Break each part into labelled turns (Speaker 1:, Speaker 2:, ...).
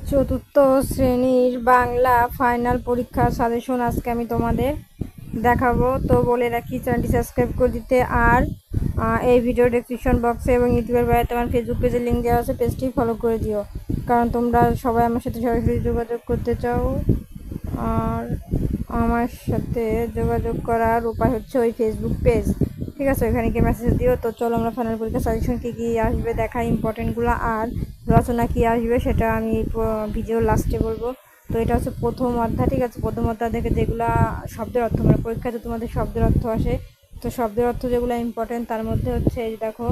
Speaker 1: চতুর্থ শ্রেণীর বাংলা ফাইনাল পরীক্ষার সাজেশন আজকে আমি তোমাদের দেখাবো। তো বলে রাখি, চ্যানেলটি সাবস্ক্রাইব করে দিতে। আর এই ভিডিও ডেসক্রিপশন বক্সে এবং ইউটিউবের বাইরে তোমার ফেসবুক পেজের লিঙ্ক দেওয়া আছে, পেজটি ফলো করে দিও, কারণ তোমরা সবাই আমার সাথে সরাসরি যোগাযোগ করতে চাও। আর আমার সাথে যোগাযোগ করার উপায় হচ্ছে ওই ফেসবুক পেজ, ঠিক আছে, ওইখানে গিয়ে মেসেজ দিও। তো চলো আমরা ফাইনাল পরীক্ষার সাজেশন কী কী আসবে দেখা, ইম্পর্টেন্টগুলো আর রচনা কী আসবে সেটা আমি ভিডিওর লাস্টে বলবো। তো এটা হচ্ছে প্রথম অধ্যায়, ঠিক আছে। প্রথম অধ্যায় থেকে যেগুলো শব্দের অর্থ, মানে পরীক্ষাতে তোমাদের শব্দের অর্থ আসে, তো শব্দের অর্থ যেগুলো ইম্পর্টেন্ট তার মধ্যে হচ্ছে এই দেখো,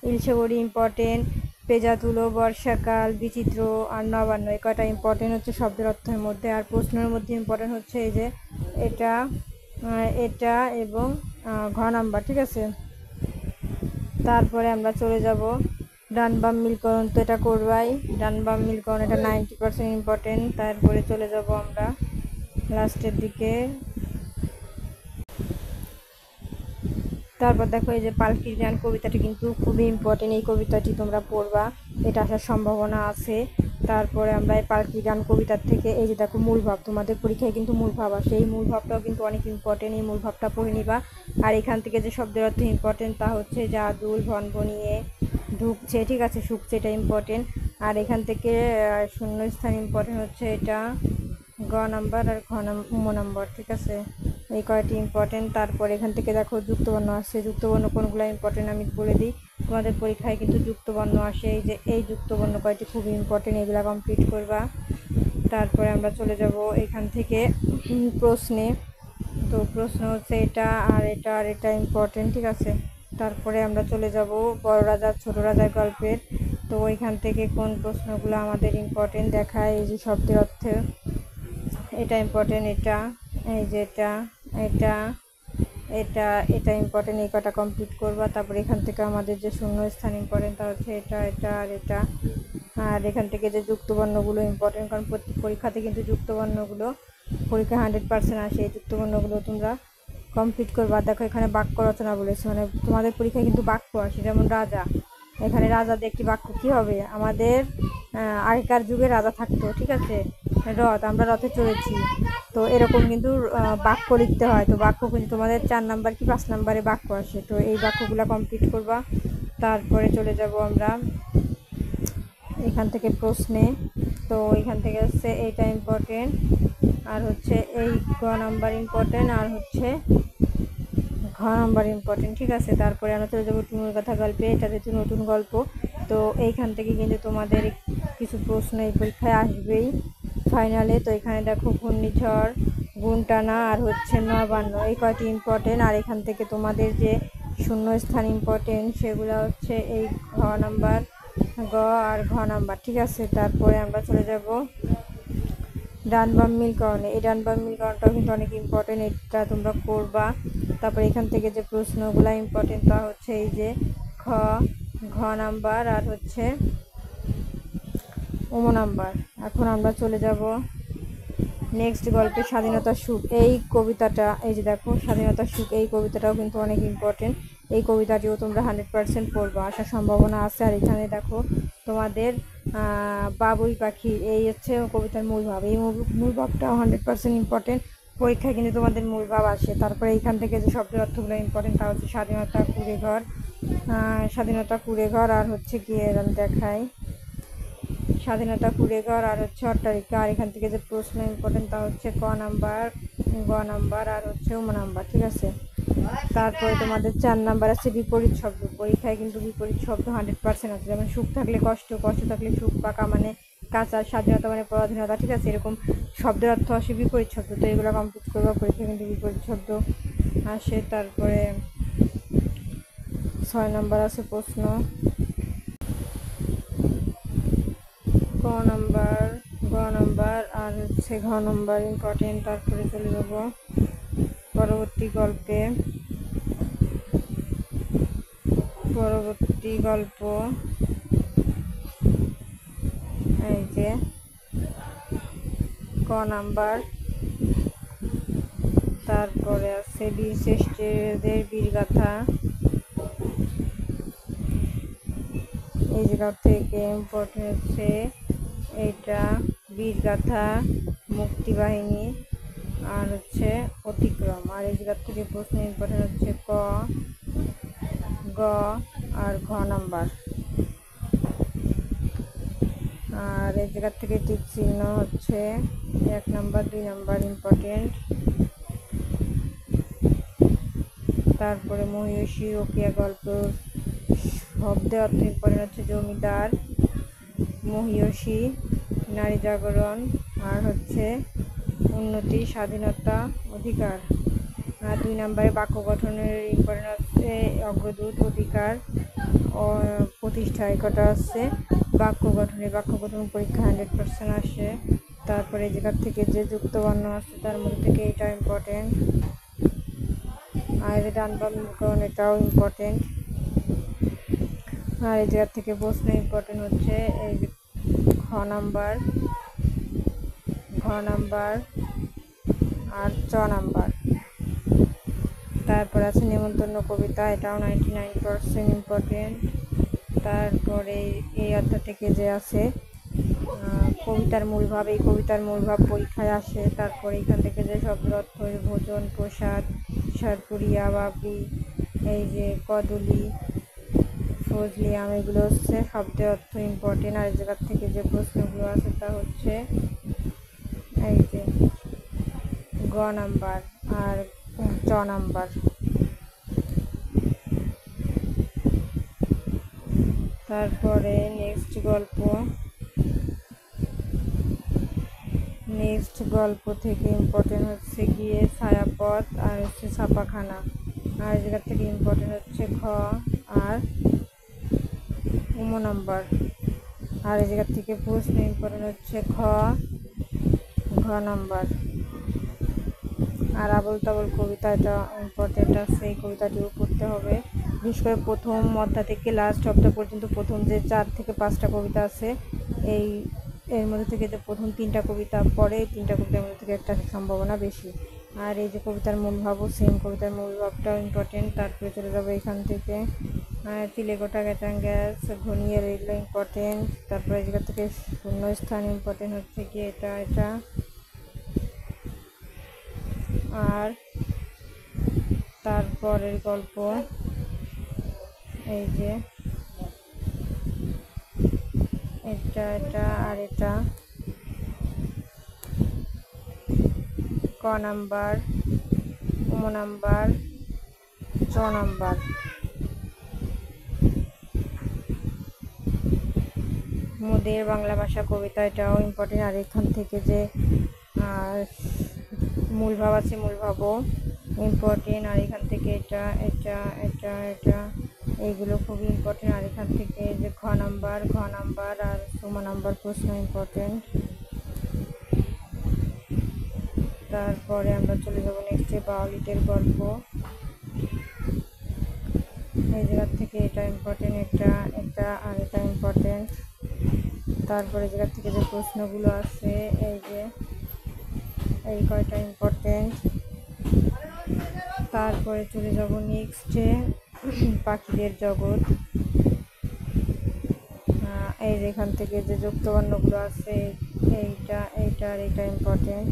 Speaker 1: ইলশে বড়ি ইম্পর্টেন্ট, পেঁজা তুলো, বর্ষাকাল, বিচিত্র আর নবান্ন, এই কয়টা ইম্পর্টেন্ট হচ্ছে শব্দের অর্থের মধ্যে। আর প্রশ্নের মধ্যে ইম্পর্টেন্ট হচ্ছে এই যে এটা, এটা এবং ঘ নাম্বার, ঠিক আছে। তারপরে আমরা চলে যাব ডান বাম মিলকরণ, তো এটা করবাই, ডান বাম মিলকরণ এটা 90% ইম্পর্টেন্ট। তারপরে চলে যাব আমরা লাস্টের দিকে। তারপর দেখো এই যে পালকির গান কবিতাটি কিন্তু খুবই ইম্পর্টেন্ট, এই কবিতাটি তোমরা পড়বা, এটা আসার সম্ভাবনা আছে। তারপরে আমরা এই পালকির গান কবিতার থেকে এই যে দেখো মূল ভাব, তোমাদের পরীক্ষায় কিন্তু মূল ভাব আসে, এই মূল ভাবটাও কিন্তু অনেক ইম্পর্টেন্ট, এই মূল ভাবটা পড়ে নিবা। আর এখান থেকে যে শব্দের অর্থ ইম্পর্টেন্ট তা হচ্ছে জাদুল, ভনভনিয়ে, ঢুকছে, ঠিক আছে, শুকছে, এটা ইম্পর্টেন্ট। আর এখান থেকে শূন্যস্থান ইম্পর্টেন্ট হচ্ছে এটা গ নাম্বার আর ম নাম্বার, ঠিক আছে, এই কয়টি ইম্পর্টেন্ট। তারপর এখান থেকে দেখো যুক্তবর্ণ আসছে, যুক্তবর্ণ কোনগুলো ইম্পর্টেন্ট আমি বলে দিই, তোমাদের পরীক্ষায় কিন্তু যুক্তবর্ণ আসে, এই যে এই যুক্তবর্ণ কয়টি খুবই ইম্পর্টেন্ট, এগুলো কমপ্লিট করবা। তারপরে আমরা চলে যাব এখান থেকে প্রশ্নে, তো প্রশ্ন হচ্ছে এটা আর এটা আর এটা ইম্পর্টেন্ট, ঠিক আছে। তারপরে আমরা চলে যাব বড় রাজার ছোট রাজার গল্পের, তো ওইখান থেকে কোন প্রশ্নগুলো আমাদের ইম্পর্টেন্ট দেখায়, এই যে শব্দের অর্থে এটা ইম্পর্টেন্ট, এটা, এই যে এটা, এটা, এটা, এটা ইম্পর্টেন্ট, এই কটা কমপ্লিট করবা। তারপরে এখান থেকে আমাদের যে শূন্য স্থান ইম্পর্টেন্ট তা হচ্ছে এটা, এটা আর এটা। আর এখান থেকে যে যুক্তবর্ণগুলো ইম্পর্টেন্ট, কারণ প্রত্যেক পরীক্ষাতে কিন্তু যুক্তবর্ণগুলো পরীক্ষা 100% আসে, এই যুক্তবর্ণগুলো তোমরা কমপ্লিট করবা। দেখো এখানে বাক্য রচনা বলেছে, মানে তোমাদের পরীক্ষায় কিন্তু বাক্য আসে, যেমন রাজা, এখানে রাজাদের একটি বাক্য কী হবে, আমাদের আগেকার যুগে রাজা থাকতো, ঠিক আছে, রথ, আমরা রথে চড়েছি, তো এরকম কিন্তু বাক্য লিখতে হয়। তো বাক্য কিন্তু তোমাদের 4 নাম্বার কি 5 নাম্বারে বাক্য আসে, তো এই বাক্যগুলো কমপ্লিট করবা। তারপরে চলে যাব আমরা এখান থেকে প্রশ্নে, তো এখান থেকে হচ্ছে এইটা ইম্পর্টেন্ট, আর হচ্ছে এই গ নাম্বার ইম্পর্টেন্ট, আর হচ্ছে ঘ নাম্বার ইম্পর্টেন্ট, ঠিক আছে। তারপরে আমরা চলে যাবো টুনুর কথা গল্পে, এটা যেহেতু নতুন গল্প, তো এইখান থেকে কিন্তু তোমাদের কিছু প্রশ্ন এই পরীক্ষায় আসবেই ফাইনালে। তো এখানে দেখো ঘূর্ণিঝড়, গুণটানা আর হচ্ছে নবান্ন, এই কয়টি ইম্পর্টেন্ট। আর এখান থেকে তোমাদের যে শূন্যস্থান ইম্পর্টেন্ট সেগুলো হচ্ছে এই ঘ নাম্বার, গ আর ঘ নাম্বার, ঠিক আছে। তারপরে আমরা চলে যাব ডান বাম মিলকরণে, এই ডান বাম মিলকরণটাও কিন্তু অনেক ইম্পর্টেন্ট, এটা তোমরা করবা। তারপরে এখান থেকে যে প্রশ্নগুলো ইম্পর্টেন্ট তা হচ্ছে এই যে ঘ নাম্বার আর হচ্ছে ম নাম্বার। এখন আমরা চলে যাব নেক্সট গল্পে স্বাধীনতার সুখ, এই কবিতাটা, এই যে দেখো স্বাধীনতার সুখ, এই কবিতাটাও কিন্তু অনেক ইম্পর্টেন্ট, এই কবিতাটিও তোমরা 100% পড়বা, আসার সম্ভাবনা আছে। আর এখানে দেখো তোমাদের বাবুই পাখি, এই হচ্ছে কবিতার মূল ভাব, এই মূল ভাবটাও 100% ইম্পর্টেন্ট, পরীক্ষায় কিন্তু তোমাদের মূল ভাব আসে। তারপরে এইখান থেকে যে শব্দের অর্থগুলো ইম্পর্টেন্ট তা হচ্ছে স্বাধীনতা, কুড়ে ঘর, স্বাধীনতা, কুড়ে ঘর, আর হচ্ছে গিয়ে আমি দেখাই স্বাধীনতা, কুড়েঘর আর হচ্ছে অট্টালিকা। আর এখান থেকে যে প্রশ্ন ইম্পর্টেন্ট তা হচ্ছে ক নাম্বার, গ নাম্বার আর হচ্ছে ম নাম্বার, ঠিক আছে। তারপরে তোমাদের 4 নাম্বার আছে বিপরীত শব্দ, পরীক্ষায় কিন্তু বিপরীত শব্দ 100% আছে, যেমন সুখ থাকলে কষ্ট, কষ্ট থাকলে সুখ, পাকা মানে কাঁচা, স্বাধীনতা মানে পরাধীনতা, ঠিক আছে, এরকম শব্দের অর্থ আসে বিপরীত শব্দ, তো এগুলো কমপ্লিট করবো, পরীক্ষায় কিন্তু বিপরীত শব্দ আসে। তারপরে 6 নাম্বার আছে প্রশ্ন ক নাম্বার, গ নাম্বার আর হচ্ছে ঘ নাম্বার ইম্পর্টেন্ট। তারপরে চলে যাব পরবর্তী গল্পে, পরবর্তী গল্প এই যে ক নাম্বার। তারপরে আছে বীর শ্রেষ্ঠদের বীরগাথা, এই জায়গা থেকে ইম্পর্টেন্ট হচ্ছে এইটা বীরগাথা, মুক্তিবাহিনী, আর হচ্ছে অতিক্রম। আর এই জায়গার থেকে প্রশ্ন ইম্পর্টেন্ট হচ্ছে ক, গ আর ঘ নাম্বার। আর এই জায়গার থেকে টিক চিহ্ন হচ্ছে 1 নাম্বার 2 নাম্বার ইম্পর্টেন্ট। তারপরে মহিষী রোকেয়া গল্প শব্দে অর্থ ইম্পর্টেন্ট হচ্ছে জমিদার, মহিষী, নারী জাগরণ, আর হচ্ছে উন্নতি, স্বাধীনতা, অধিকার। আর 2 নাম্বারে বাক্য গঠনের ইম্পর্টেন্ট হচ্ছে অগ্রদূত, অধিকার ও প্রতিষ্ঠা। কটা হচ্ছে বাক্য গঠন পরীক্ষা 100% আসে। তারপরে এই জায়গার থেকে যে যুক্ত বর্ণ আছে তার মধ্যে থেকে এটা ইম্পর্টেন্ট। আর ডান বাম মুখকরণ এটাও ইম্পর্টেন্ট। আর এই জায়গার থেকে প্রশ্ন ইম্পর্টেন্ট হচ্ছে এই ঘ নাম্বার আর চ নাম্বার। তারপর আছে নেমন্তন্ন কবিতা, এটাও 99% ইম্পর্টেন্ট। তারপরে এই অধ্যায় থেকে যে আছে কবিতার মূল ভাব, এই কবিতার মূল ভাব পরীক্ষায় আসে। তারপরে এখান থেকে যে শব্দ অর্থ, ভোজন, প্রসাদ, সরপুরিয়া, বাবরি, এই যে কদলি, ফজলিয়াম, এগুলো হচ্ছে শব্দের অর্থ ইম্পর্টেন্ট। আর এই জায়গার থেকে যে প্রশ্নগুলো আছে তা হচ্ছে এই যে গ নাম্বার আর চ নাম্বার। তারপরে নেক্সট গল্প থেকে ইম্পর্টেন্ট হচ্ছে গিয়ে ছায়াপথ আর হচ্ছে ছাপাখানা। আর এই জায়গা থেকে ইম্পর্টেন্ট হচ্ছে ঘ আর নাম্বার। আর এই জায়গা থেকে প্রশ্ন ইম্পর্টেন্ট হচ্ছে ঘ নাম্বার। আর আবল তাবল কবিতা, এটা ইম্পর্টেন্ট আছে, এই কবিতাটিও পড়তে হবে। বিশেষ করে প্রথম অধ্যায় থেকে লাস্ট অধ্যায় পর্যন্ত প্রথম যে 4 থেকে 5টা কবিতা আছে, এর মধ্যে থেকে যে প্রথম 3টা কবিতা পড়ে, এই 3টা কবিতার মধ্যে থেকে একটা সম্ভাবনা বেশি। আর এই যে কবিতার মূল ভাবও সেম, কবিতার মূল ভাবটাও ইম্পর্টেন্ট। তারপরে চলে যাবো এখান থেকে তিলে গোটা গ্যাটাং গ্যাস, ঘনিয়ে এগুলো ইম্পর্টেন্ট। তারপরে এই জায়গা থেকে শূন্যস্থান ইম্পর্টেন্ট হচ্ছে কি এটা। আর তারপরের গল্প এই যে এটা আর এটা ক নাম্বার, নাম্বার, চ নাম্বার। মোদের বাংলা ভাষা কবিতা, এটাও ইম্পর্টেন্ট। আর এখান থেকে যে মূল ভাব আছে, মূল ভাবও ইম্পর্টেন্ট। আর এখান থেকে এটা এইগুলো খুবই ইম্পর্টেন্ট। আর এখান থেকে যে ঘ নাম্বার আর নাম্বার প্রশ্ন ইম্পর্টেন্ট। তারপরে আমরা চলে যাবো নেক্সটে বাউলিটের গল্প। এই জায়গার থেকে এটা ইম্পর্টেন্ট, এটা আর এটা ইম্পর্টেন্ট। তারপরে জায়গার থেকে যে প্রশ্নগুলো আছে এই কয়টা ইম্পর্টেন্ট। তারপরে চলে যাব নেক্সটে পাখিদের জগৎ। এই যেখান থেকে যে যুক্তবর্ণগুলো আছে এইটা আর এটা ইম্পর্টেন্ট।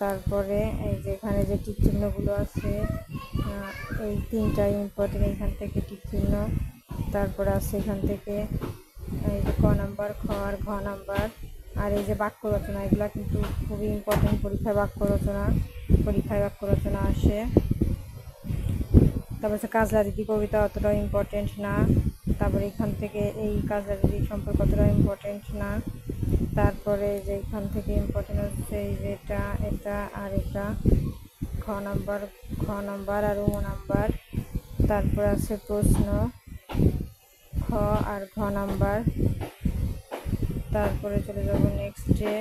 Speaker 1: তারপরে এই যে এখানে যে টিক চিহ্নগুলো আছে এই 3টা ইম্পর্টেন্ট, এইখান থেকে টিক চিহ্ন। তারপরে আছে এখান থেকে এই যে ক নাম্বার, খ আর ঘ নাম্বার। আর এই যে বাক্য রচনা, এগুলো কিন্তু খুবই ইম্পর্টেন্ট পরীক্ষায় বাক্য রচনা আসে। তারপর হচ্ছে কাজলা দিদি কবিতা অতটাও ইম্পর্টেন্ট না। তারপরে এখান থেকে এই কাজলা দিদি সম্পর্কে অতটাও ইম্পর্টেন্ট না। তারপরে যে এখান থেকে ইম্পর্টেন্ট হচ্ছে এই যে এটা আর এটা ঘ নাম্বার আর নাম্বার। তারপর আছে প্রশ্ন খ আর ঘ নাম্বার। তারপরে চলে যাব নেক্সটে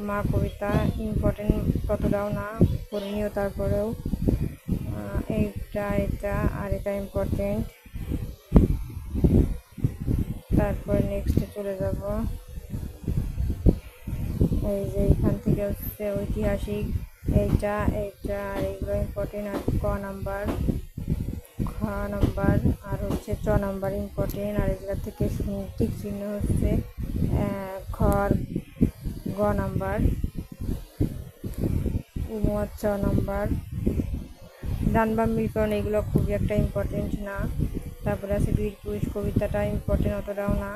Speaker 1: মা কবিতা, ইম্পর্টেন্ট ততটাও না, করণীয়। তারপরেও এটা আর এটা ইম্পর্টেন্ট। তারপরে নেক্সটে চলে যাব এই যে এখান থেকে হচ্ছে ঐতিহাসিক, এইটা আর এইগুলো ইম্পর্টেন্ট। আর ক নাম্বার, খ নাম্বার আর হচ্ছে চ নাম্বার ইম্পর্টেন্ট। আর এই জায়গা থেকে টিক চিহ্ন হচ্ছে ঘ গ নাম্বার, উমোয়ার চ নাম্বার। ডান বাম মিলকরণ এগুলো খুবই একটা ইম্পর্টেন্ট না। তারপরে আছে বীর পুরুষ কবিতাটা ইম্পর্টেন্ট অতটাও না।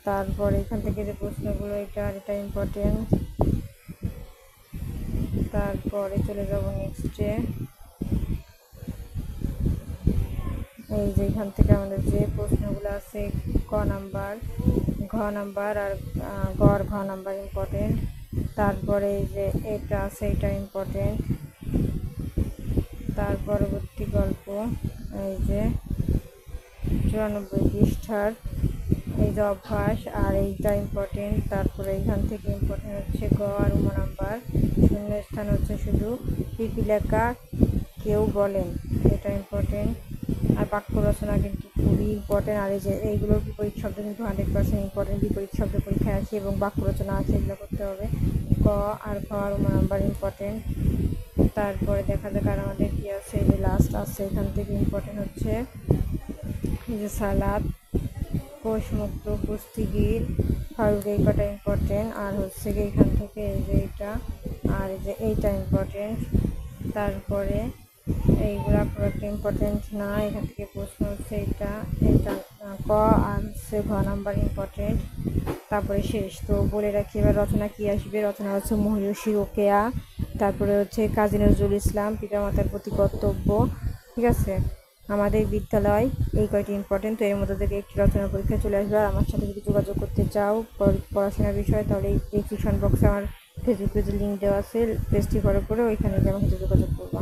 Speaker 1: তারপরে এখান থেকে যে প্রশ্নগুলো এটা ইম্পর্টেন্ট। তারপরে চলে যাব নেক্সটে। এই যে এখান থেকে আমাদের যে প্রশ্নগুলো আছে ক নাম্বার, ঘ নাম্বার আর ঘ নাম্বার ইম্পর্টেন্ট। তারপরে এই যে এটা আছে এটা ইম্পর্টেন্ট। তার পরবর্তী গল্প এই যে 94 পৃষ্ঠার এই যে অভ্যাস আর এইটা ইম্পর্টেন্ট। তারপরে এখান থেকে ইম্পর্টেন্ট হচ্ছে গ আর উম নাম্বার, শূন্যস্থান হচ্ছে শুধু পিপিলিকা কেউ বলেন, এটা ইম্পর্টেন্ট। আর বাক্য রচনা কিন্তু খুবই ইম্পর্টেন্ট। আর এই যে এইগুলো বিপরীত শব্দ কিন্তু 100% ইম্পর্টেন্ট, বিপরীত শব্দ পরীক্ষায় আসে এবং বাক্য রচনা আছে, এগুলো করতে হবে। ক আর ঘ আর উম নাম্বার ইম্পর্টেন্ট। তারপরে দেখা যাক আর আমাদের কি আছে, এই যে লাস্ট আছে এখান থেকে ইম্পর্টেন্ট হচ্ছে এই যে সালাদ, কোষমুক্ত, কুস্তিগির, ফারুক, এই কটা ইম্পর্টেন্ট। আর হচ্ছে কি এখান থেকে এই যে এইটা আর এই যে এইটা ইম্পর্টেন্ট। তারপরে এইগুলা খুব একটা ইম্পর্টেন্ট না। এখান থেকে প্রশ্ন হচ্ছে এইটা ক আর হচ্ছে ঘ নাম্বার ইম্পর্টেন্ট। তারপরে শেষ তো বলে রাখি এবার রচনা কি আসবে। রচনা হচ্ছে মহিষী রোকেয়া, তারপরে হচ্ছে কাজী নজরুল ইসলাম, পিতামাতার প্রতি কর্তব্য। ঠিক আছে, আমাদের বিদ্যালয়, এই কয়টি ইম্পর্টেন্ট। তো এর মধ্যে থেকে একটি রচনা পরীক্ষা চলে আসবে। আর আমার সাথে যদি যোগাযোগ করতে চাও পড়াশোনার বিষয়ে, তাহলে এই ডিসক্রিপশন বক্সে আমার ফেসবুক পেজের লিঙ্ক দেওয়া আছে, পেজটি ফলো করে ওইখানে গিয়ে আমার সাথে যোগাযোগ করবা।